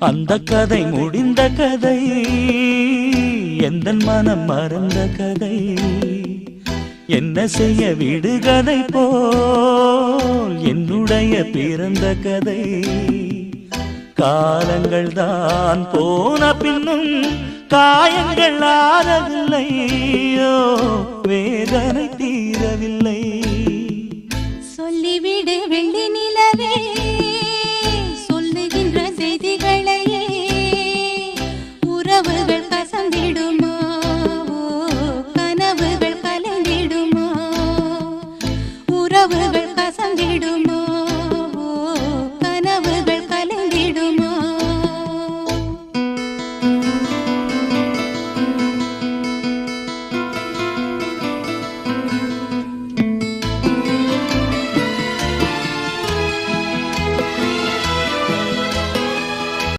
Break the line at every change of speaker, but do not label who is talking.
அந்த கதை முடிந்த கதை, எந்த மனம் மறந்த கதை. என்ன செய்ய விடுகதை போல் என்னுடைய பிறந்த கதை. காலங்கள் தான் போன பின்னும் காயங்கள் ஆறவில்லையோ, வேதனை தீரவில்லை.
சொல்லிவிடு வெள்ளி நிலவே